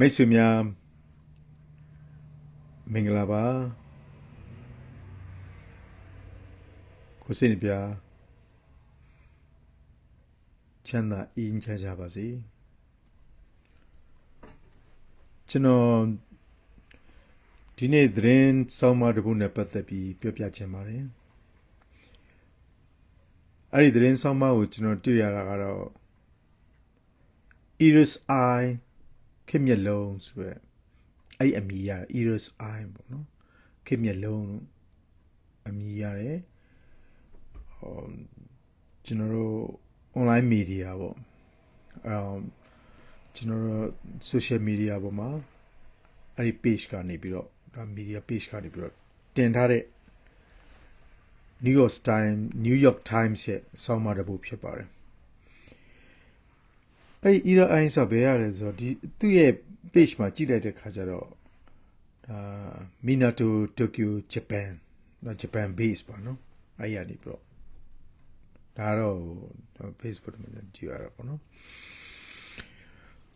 မိတ်ဆွေများမင်္ဂလာပါကိုစိတ်ပြချမ်းသာအင်းချမ်းကြပါစေကျွန်တော်ဒီနေ့သတင်းဆောင်းပါးတစ်ပုဒ်နဲ့ပတ်သက်ပြီးပြောပြချင်ပါတယ်အဲ့ဒီသတင်းဆောင်းပါးကိုကျွန်တော်တွေ့ရတာကတော့ Iris Eye ခင်မျက်လုံးဆိုရယ်အဲ့အမည်ရ Iris Eye ပေါ့နော်ခင်မျက်လုံးအမည်ရတယ်ကျွန်တော်တို့ online media ပေါ့ကျွန်တော်တို့ social media ပေါ်မှာအဲ့ဒီ page ကနေပြီးတော့ဒါ media page ကနေပြီးတော့တင်ထားတဲ့ New York Times ရဲ့ဆောင်းပါးတစ်ပုဒ်ဖြစ်ပါတယ်အဲ့ဒီ Iris Eye ဆိုဘယ်ရလဲဆိုတော့ဒီသူ့ရဲ့ page မှာကြည့်လိုက်တဲ့ခါကျတော့Minato Tokyo Japan base ပါနော်အဲ့ရနေပြီးတော့ဒါတော့ Facebook မှာကြည့်ရတာပေါ့နော်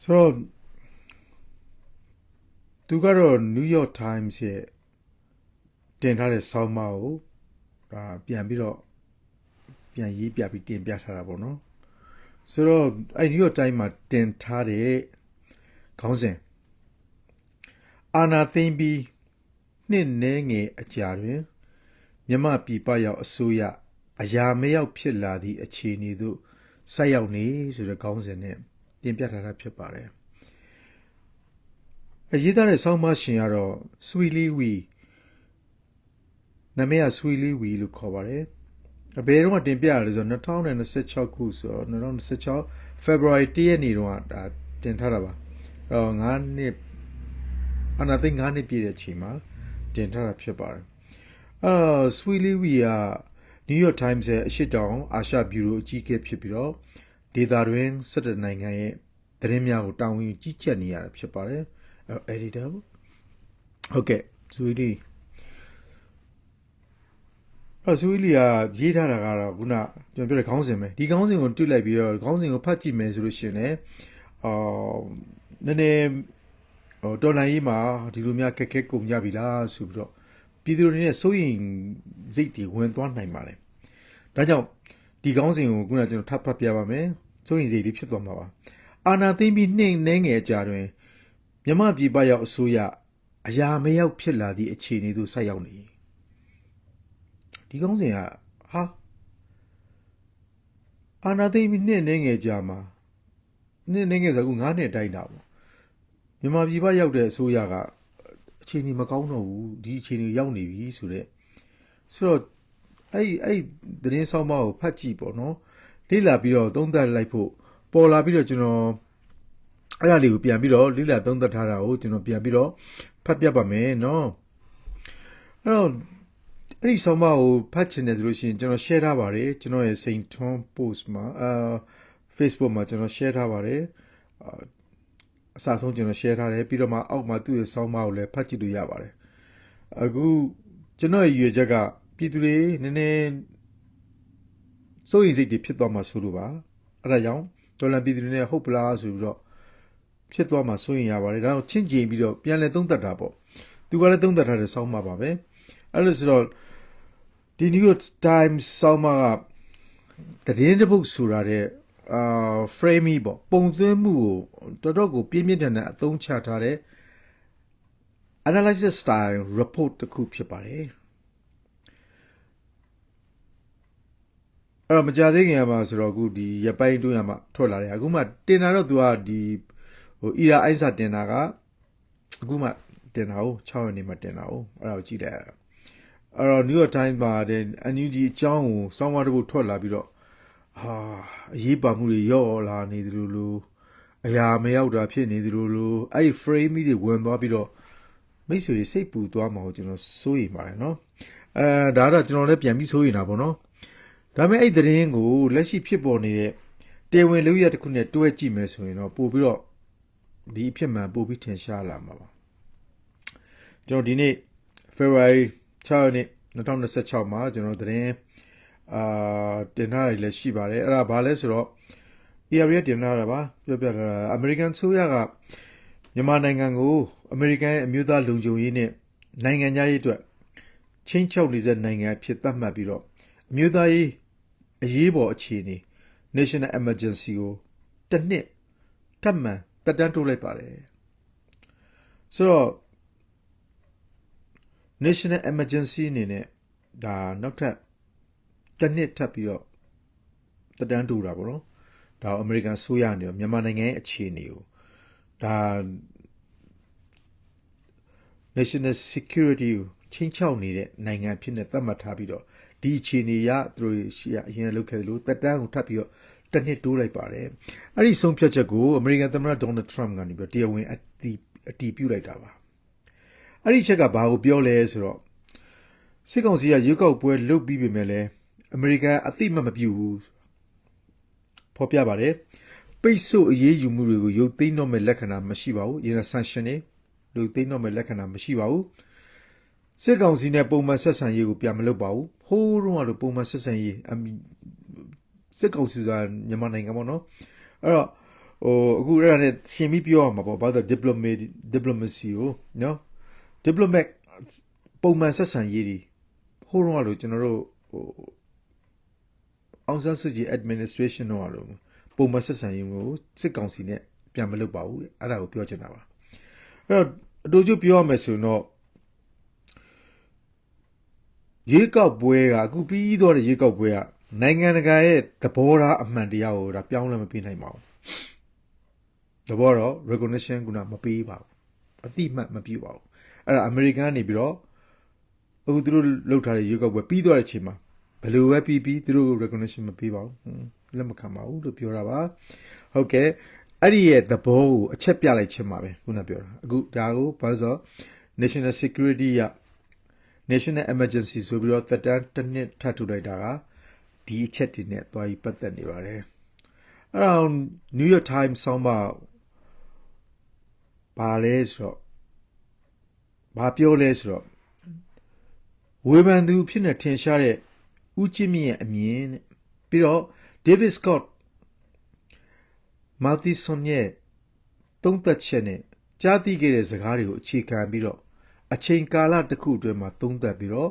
ဆိုတော့သူကတော့ New York Times ရဲ့တင်ထားတဲ့ဆောင်းပါးကိုဒါပြန်ရေးပြပြီးတင်ပြထားတာပေါ့နော်ဆိုတော့အဲ့ New York Times မှာတင်ထားတဲ့ခေါင်းစဉ်အာနာသိမ့်ပြီးနှစ်နည်းငယ်အကြာတွင်မြမပြည်ပရောက်အစိုးရအရာမရောက်ဖြစ်လာသည့်အခြေအနေသို့ဆိုက်ရောက်နေဆိုတဲ့ခေါင်းစဉ်နဲ့တင်ပြထားတာဖြစ်ပါတယ်အရေးသားတဲ့ဆောင်းပါးရှင်ကတော့ Sweetly We နာမည်က Sweetly We လို့ခေါ်ပါတယ်အဘယ်တော့တင်ပြရလဲဆိုတော့2026ခုဆိုတော့2026 February 1ရက်နေ့တော့ဒါတင်ထားတာပါ9နှစ်အနာသိ9နှစ်ပြည့်တဲ့အချိန်မှာတင်ထားတာဖြစ်ပါတယ်Sweetly We က New York Times ရဲ့အရှိတောင်အာရှဗျူရိုအကြီးအကဲဖြစ်ပြီးတော့ဒေသတွင်း17နိုင်ငံရဲ့သတင်းများကိုတာဝန်ယူကြီးကြပ်နေရတာဖြစ်ပါတယ်editor ဟုတ်ကဲ့ Sweetly Sweetly ကရေးထားတာကတော့ခုနကျွန်တော်ပြောတဲ့ခေါင်းစဉ်ပဲဒီခေါင်းစဉ်ကိုတွေ့လိုက်ပြီးတော့ခေါင်းစဉ်ကိုဖတ်ကြည့်မယ်ဆိုလို့ရှိရင်လည်းနည်းနည်းတော်လိုင်းရေးမှာဒီလိုများခက်ခဲကုန်ကြပြီလားဆိုပြီးတော့ပြည်သူတွေနဲ့စိုးရိမ်စိတ်တွေဝင်သွားနိုင်ပါတယ်ဒါကြောင့်ဒီခေါင်းစဉ်ကိုခုနကျွန်တော်ထပ်ဖတ်ပြပါမယ်စိုးရိမ်စိတ်တွေဖြစ်သွားမှာပါအာနာသိမ့်ပြီးနှင်းနှဲငယ်ကြာတွင်မြမပြည်ပရောက်အစိုးရအရာမရောက်ဖြစ်လာသည့်အခြေအနေသို့ဆိုက်ရောက်နေဒီခေါင်းစဉ်ကအာနာသိမ့်ပြီးနှင်းနှဲငယ်ကြာမှာနှင်းနှဲငယ်ဆိုအခု9နှစ်တိုင်းတာပေါ့မြမပြည်ပရောက်တဲ့အစိုးရကအခြေအနေမကောင်းတော့ဘူးဒီအခြေအနေရောက်နေပြီဆိုတော့အဲ့သတင်းဆောင်မကိုဖတ်ကြည့်ပေါ့နော်လေ့လာပြီးတော့သုံးသပ်လိုက်ဖို့ပေါ်လာပြီးတော့ကျွန်တော်အဲ့ဒါလေးကိုပြန်ပြီးတော့လေ့လာသုံးသပ်ထားတာကိုကျွန်တော်ပြန်ပြီးတော့ဖတ်ပြပါမယ်နော်အဲ့ဒီဆောင်မကိုဖတ်ချင်တယ်ဆိုလို့ရှိရင်ကျွန်တော် share ထားပါတယ်ကျွန်တော်ရဲ့ Saint Tom post မှာFacebook မှာကျွန်တော် share ထားပါတယ်အစဆုံးကျွန်တော် share ထားတယ်ပြီးတော့မှအောက်မှာသူ့ရဲ့ဆောင်းပါးကိုလည်းဖတ်ကြည့်လို့ရပါတယ်အခုကျွန်တော်ရဲ့ရွေချက်ကပြည်သူတွေနည်းနည်းစိုးရိမ်စိတ်တွေဖြစ်သွားမှာဆိုလို့ပါအဲ့ဒါကြောင့်ဒေါ်လာပြည်သူတွေနဲ့ဟုတ်ပလားဆိုပြီးတော့ဖြစ်သွားမှာစိုးရိမ်ရပါတယ်ဒါတော့ချင်းကျင်ပြီးတော့ပြန်လဲသုံးသပ်တာပေါ့သူကလည်းသုံးသပ်ထားတဲ့ဆောင်းပါးပါပဲအဲ့လိုဆိုတော့ဒီ New York Times ဆောင်းပါးကသတင်းတစ်ပုဒ်ဆိုတာတဲ့framing ပေါ့ပုံသွင်းမှုကိုတော်တော်ကိုပြင်းပြင်းထန်ထန်အသုံးချထားတဲ့ analysis style report တစ်ခုဖြစ်ပါတယ်အဲ့တော့မကြသေးခင်မှာဆိုတော့အခုဒီရပိုင်းတွင်းမှာထွက်လာတယ်အခုမှတင်တာတော့သူကဒီIris Eye စာတင်တာကအခုမှတင်တာကို6ရက်နေ့မှတင်တာကိုအဲ့ဒါကိုကြည့်လိုက်ရတာအဲ့တော့ New York Times မှာတဲ့ NUG အကြောင်းကိုစောင်းဝါးတစ်ပုဒ်ထွက်လာပြီးတော့အရေးပါမှုတွေရော့လာနေသလိုအရာမရောက်တာဖြစ်နေသလိုအဲ့ frame တွေဝင်သွားပြီးတော့မိတ်ဆွေတွေစိတ်ပူသွားမှာကိုကျွန်တော်စိုးရိမ်ပါတယ်နော်ဒါတော့ကျွန်တော်လည်းပြန်ပြီးစိုးရိမ်တာပေါ့နော်ဒါပေမဲ့အဲ့သတင်းကိုလက်ရှိဖြစ်ပေါ်နေတဲ့တေဝင်လူရတစ်ခုနဲ့တွဲကြည့်မယ်ဆိုရင်တော့ပို့ပြီးတော့ဒီအဖြစ်မှန်ပို့ပြီးထင်ရှားလာမှာပါကျွန်တော်ဒီနေ့ February 6ရက်နေ့2026မှာကျွန်တော်သတင်းတင်ထားရလည်းရှိပါတယ်အဲ့ဒါဘာလဲဆိုတော့ area တင်ထားတာပါပြောပြတာ American ဆိုရက မြန်မာနိုင်ငံကိုအမေရိကန်ရဲ့အမျိုးသားလုံခြုံရေးနဲ့နိုင်ငံသားရေးအတွက်ချင်းချောက်နေတဲ့နိုင်ငံအဖြစ်သတ်မှတ်ပြီးတော့အမျိုးသားရေးအရေးပေါ်အခြေအနေ National Emergency ကိုတစ်နှစ်ထပ်မံတက်တန်းတိုးလိုက်ပါတယ်ဆိုတော့ National Emergency အနေနဲ့ဒါနောက်ထပ်တစ်နှစ်ထပ်ပြီးတော့တက်တန်းတိုးတာပေါ့နော်ဒါအမေရိကန်ဆိုရနေတော့မြန်မာနိုင်ငံရဲ့အခြေအနေကိုဒါ National Security ကိုချင်းချောက်နေတဲ့နိုင်ငံဖြစ်နေသတ်မှတ်ထားပြီးတော့ဒီအခြေအနေရသူတို့ရှိရအရင်လောက်ခဲ့တယ်လို့တက်တန်းကိုထပ်ပြီးတော့တစ်နှစ်တိုးလိုက်ပါတယ်အဲ့ဒီဆုံးဖြတ်ချက်ကိုအမေရိကန်သမ္မတဒေါ်နယ်ထရမ့်ကနေပြီးတရားဝင်အတည်ပြုလိုက်တာပါအဲ့ဒီချက်ကဘာကိုပြောလဲဆိုတော့စစ်ကောင်စီကရွေးကောက်ပွဲလုပ်ပြီးပြီမဲ့လည်းအမေရိကန်အသိမှတ်မပြုဘူးဖော်ပြပါတယ်ပိတ်ဆို့အရေးယူမှုတွေကိုရုပ်သိမ်းတော့မဲ့လက္ခဏာမရှိပါဘူးရင် sanction တွေရုပ်သိမ်းတော့မဲ့လက္ခဏာမရှိပါဘူးစစ်ကောင်စီနဲ့ပုံမှန်ဆက်ဆံရေးကိုပြန်မလုပ်ပါဘူးဟိုးတော့လို့ပုံမှန်ဆက်ဆံရေးစစ်ကောင်စီကမြန်မာနိုင်ငံပေါ့နော်အဲ့တော့အခုအဲ့ဒါနဲ့ရှင်းပြီးပြောရမှာပေါ့ဘာလို့ diplomacy ကိုနော် diplomat ပုံမှန်ဆက်ဆံရေးတွေဟိုးတော့လို့ကျွန်တော်တို့အောင်ဆန်းစုကြည် administration တော့လို့ပုံမှန်ဆက်ဆံရေးကိုစစ်ကောင်စီနဲ့ပြန်မလုပ်ပါဘူးအဲ့ဒါကိုပြောချင်တာပါအဲ့တော့အတူတူပြောရမယ်ဆိုတော့ရေကောက်ပွဲကအခုပြီးသွားတဲ့ရေကောက်ပွဲကနိုင်ငံတကာရဲ့သဘောထားအမှန်တရားကိုဒါပြောင်းလဲမပြနိုင်ပါဘူးသဘောတော့ recognition ကမပေးပါဘူးအတိမတ်မပြုပါဘူးအဲ့ဒါအမေရိကန်နေပြီးတော့အခုသူတို့လောက်ထားတဲ့ရေကောက်ပွဲပြီးသွားတဲ့အချိန်မှာဘယ်လိုပဲပြီးသူတို့ recognition မပေးပါဘူးလက်မခံပါဘူးလို့ပြောတာပါဟုတ်ကဲ့အဲ့ဒီရဲ့သဘောကိုအချက်ပြလိုက်ခြင်းပါပဲခုနပြောတာအခုဒါကိုဘာလို့ဆို national security ရ national emergency ဆိုပြီးတော့တက်တန်းတစ်နှစ်ထပ်ထုတ်လိုက်တာကဒီအချက်တွေနဲ့သွားပြီးပတ်သက်နေပါတယ်အဲ့တော့ New York Times ဆောင်းပါဘာလဲဆိုတော့ဘာပြောလဲဆိုတော့ဝေဖန်သူဖြစ်နေထင်ရှားတဲ့ဦးကျင့်မြင့်ရဲ့အမြင်တဲ့ပြီးတော့ David Scott Matheson ရဲ့သုံးသက်ချက်နဲ့ကြားသိခဲ့တဲ့စကားတွေကိုအခြေခံပြီးတော့အချိန်ကာလတစ်ခုအတွင်းမှာသုံးသက်ပြီးတော့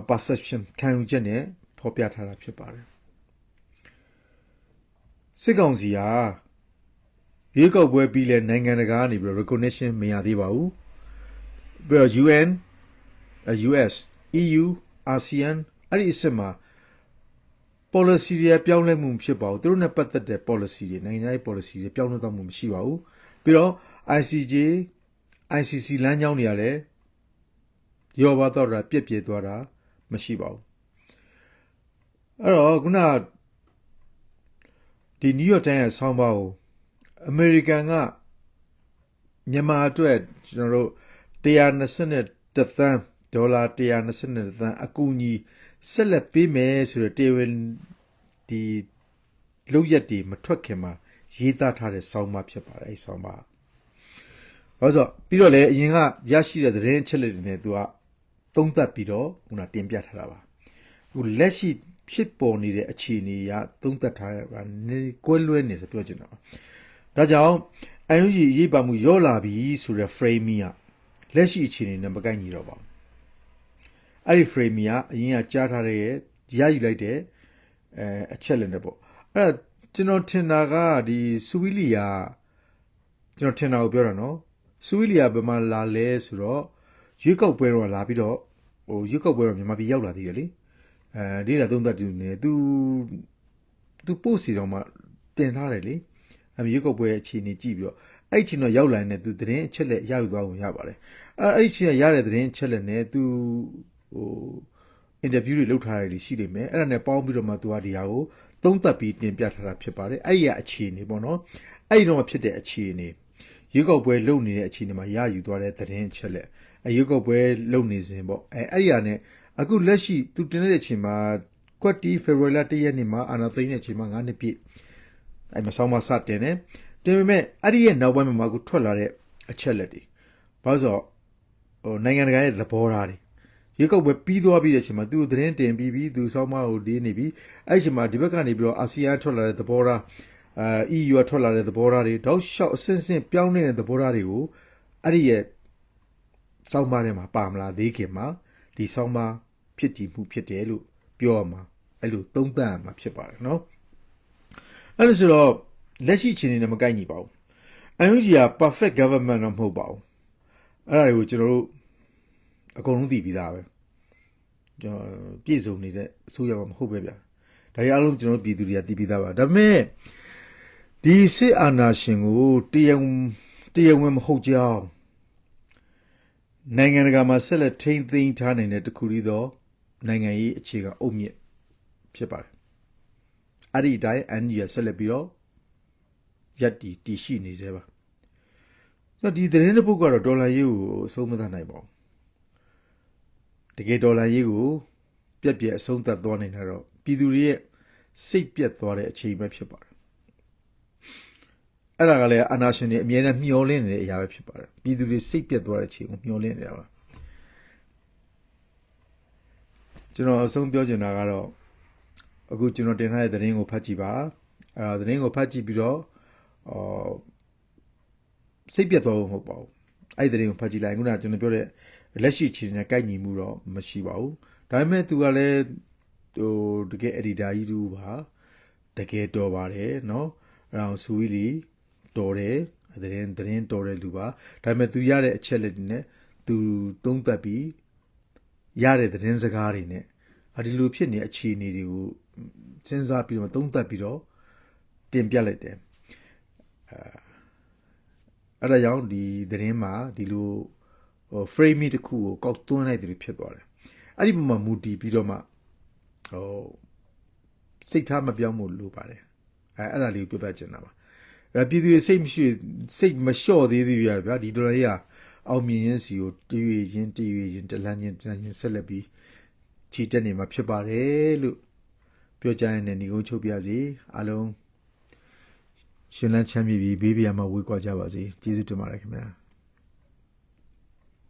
perception ခံယူချက်နဲ့ဖော်ပြထားတာဖြစ်ပါတယ်စစ်ကောင်စီဟာရွေးကောက်ပွဲပြီးလဲနိုင်ငံတကာကနေပြီးတော့ recognition မရသေးပါဘူးပြီးတော့ UN US EU ASEAN အဲ့ဒီအစ်မှာ policy တွေပြောင်းလဲမှုဖြစ်ပါဘူးသူတို့နဲ့ပတ်သက်တဲ့ policy တွေနိုင်ငံရေး policy တွေပြောင်းလဲတော့မှုမရှိပါဘူးပြီးတော့ ICJ ICC လမ်းကြောင်းတွေကလည်းရောပါတော့တာပြက်ပြဲသွားတာမရှိပါဘူးအဲ့တော့ခုနဒီ New York Times ရဲ့ဆောင်းပါးကိုအမေရိကန်ကမြန်မာအတွက်ကျွန်တော်တို့121သန်းဒေါ်လာ122သန်းအကူအညီဆက်လက်ပေးမယ်ဆိုတော့တေဝင်ဒီလောက်ရက်တွေမထွက်ခင်မှာရေးသားထားတဲ့ဆောင်းပါးဖြစ်ပါတယ်အဲဆောင်းပါးဘာလို့ဆိုပြီးတော့လေအရင်ကရရှိတဲ့သတင်းအချက်လက်တွေနဲ့သူကသုံးသပ်ပြီးတော့ခုနတင်ပြထားတာပါအခုလက်ရှိဖြစ်ပေါ်နေတဲ့အခြေအနေကသုံးသပ်ထားတဲ့ကွဲလွဲနေဆိုပြောချင်တာပါဒါကြောင့်အန်ယူဂျီရေးပါမှုရော့လာပြီဆိုတဲ့ framing ကလက်ရှိအခြေအနေနဲ့မကိုက်ညီတော့ပါဘူးအဲ့ဒီ framing ကအရင်ကကြားထားတဲ့ရယူလိုက်တဲ့အချက်လက်နဲ့ပေါ့အဲ့ဒါကျွန်တော်ထင်တာကဒီစူဝီလီယာကျွန်တော်ထင်တာကိုပြောတာနော်စူဝီလီယာဘယ်မှာလာလဲဆိုတော့ရွေးကောက်ပွဲတော့လာပြီးတော့ရွေးကောက်ပွဲတော့မြန်မာပြည်ရောက်လာသေးတယ်လေဒီလာသုံးသပ်တူနေသူ post စီတော့မှတင်ထားတယ်လေရွေးကောက်ပွဲအခြေအနေကြည့်ပြီးတော့အဲ့ချင်းတော့ရောက်လာနေသူသတင်းအချက်လက်ရယူသွားဖို့ရပါတယ်အဲ့ချင်းရတဲ့သတင်းအချက်လက်နဲ့သူinterview တွေလုပ်ထားတယ်ရှိနေမယ်အဲ့ဒါနဲ့ပေါင်းပြီးတော့မှသူကဒီဟာကိုသုံးသပ်ပြီးတင်ပြထားတာဖြစ်ပါတယ်အဲ့ဒီအခြေအနေပေါ့နော်အဲ့ဒီတော့ဖြစ်တဲ့အခြေအနေရွေးကောက်ပွဲလုပ်နေတဲ့အခြေအနေမှာရယူသွားတဲ့သတင်းအချက်လက်ရွေးကောက်ပွဲလုပ်နေစဉ်ပေါ့အဲ့ဒီဟာနဲ့အခုလက်ရှိသူတင်တဲ့အချိန်မှာကွက်တီဖေဖော်ဝါရီလ1ရက်နေ့မှာအာဏာသိမ်းတဲ့အချိန်မှာ9နှစ်ပြည့်အဲ့မှာဆောင်းမစတင်တယ်တင်ပေမဲ့အဲ့ဒီရဲ့နောက်ပိုင်းမှာအခုထွက်လာတဲ့အချက်လက်တွေဘာလို့ဆိုတော့နိုင်ငံတကာရဲ့သဘောထားတွေရွေးကောက်ပွဲပြီးသွားပြီးတဲ့အချိန်မှာသူသတင်းတင်ပြီးသူဆောင်းမကိုဒီနေပြီးအဲ့ဒီအချိန်မှာဒီဘက်ကနေပြီးတော့အာဆီယံထွက်လာတဲ့သဘောထား EU ကထွက်လာတဲ့သဘောထားတွေတောက်လျှောက်အဆင့်ဆင့်ပြောင်းနေတဲ့သဘောထားတွေကိုအဲ့ဒီရဲ့စောင်းပါးထဲမှာပါမလားသေးခင်မှာဒီစောင်းပါးဖြစ်တည်မှုဖြစ်တယ်လို့ပြောရမှာအဲ့လိုသုံးသပ်ရမှာဖြစ်ပါတယ်နော်အဲ့လိုဆိုတော့လက်ရှိအခြေအနေနဲ့မကိုက်ညီပါဘူး NUG က perfect government တော့မဟုတ်ပါဘူးအဲ့ဒါတွေကိုကျွန်တော်တို့အကုန်လုံးသိပြီးသားပဲကျွန်တော်ပြည့်စုံနေတဲ့အစိုးရမဟုတ်ပဲဗျာဒါတွေအားလုံးကျွန်တော်ပြည်သူတွေကသိပြီးသားပါဒါပေမဲ့ဒီစစ်အာဏာရှင်ကိုတရားဝင်မဟုတ်ကြောင်းနိုင်ငံတကာမှာဆက်လက်ထိန်းသိမ်းထားနိုင်တဲ့တခုတည်းသောနိုင်ငံရေးအခြေခံအုတ်မြစ်ဖြစ်ပါတယ်အဲ့ဒီတိုင်းအန်ယူဆက်လက်ပြီးတော့ရက်တီရှိနေသေးပါဆိုတော့ဒီသတင်းတစ်ပုဒ်ကတော့ဒေါ်လာရေးကိုအဆုံးမသတ်နိုင်ပါဘူးတကယ်ဒေါ်လာရေးကိုပြက်ပြက်အဆုံးသတ်သွားနေတာတော့ပြည်သူတွေရဲ့စိတ်ပြက်သွားတဲ့အချိန်ပဲဖြစ်ပါတယ်အဲ့ဒါကလည်းအာဏာရှင်တွေအမြဲတမ်းမျှော်လင့်နေတဲ့အရာပဲဖြစ်ပါတယ်ပြည်သူတွေစိတ်ပြက်သွားတဲ့အချိန်ကိုမျှော်လင့်နေတာပါကျွန်တော်အဆုံးပြောချင်တာကတော့အခုကျွန်တော်တင်ထားတဲ့သတင်းကိုဖတ်ကြည့်ပါသတင်းကိုဖတ်ကြည့်ပြီးတော့စိတ်ပြတ်သွားဖို့မဟုတ်ပါဘူးအဲ့ဒီသတင်းကိုဖတ်ကြည့်လိုက်ခုနကကျွန်တော်ပြောတဲ့လက်ရှိအခြေအနေနဲ့ကိုက်ညီမှုတော့မရှိပါဘူးဒါပေမဲ့သူကလည်းတကယ် editor ကြီးသူပါတကယ်တော်ပါတယ်เนาะအဲ့ဒါဆူဝီလီတော်တယ်သတင်းတော်တဲ့လူပါဒါပေမဲ့သူရတဲ့အချက်လက်တွေနဲ့သူသုံးသပ်ပြီးရတဲ့သတင်းစကားတွေနဲ့ဒီလိုဖြစ်နေအခြေအနေတွေကိုစဉ်းစားပြီးတော့သုံးသပ်ပြီးတော့တင်ပြလိုက်တယ်အဲ့ဒါကြောင့်ဒီသတင်းမှာဒီလိုframe တစ်ခုကိုကောက်သွင်းလိုက်တယ်ဖြစ်သွားတယ်အဲ့ဒီမှာမူတည်ပြီးတော့မှစိတ်ထားမပြောင်းဖို့လိုပါတယ်အဲ့ဒါလေးကိုပြပြချင်တာပါအဲ့ပြည်သူတွေစိတ်မလျှော့သေးသေးရဗျာဒီဒေါ်လာကြီးကအောင်မြင်ရင်စီကိုတရွေချင်းတလန်းချင်းဆက်လက်ပြီးချီတက်နေမှာဖြစ်ပါတယ်လို့ပြောကြရင်လည်းညီကုန်းချုပ်ပြစီအားလုံးရှင်လန်းချမ်းမြေပြီးဘေးပြားမှာဝေးကွာကြပါစေကျေးဇူးတင်ပါတယ်ခင်ဗျာ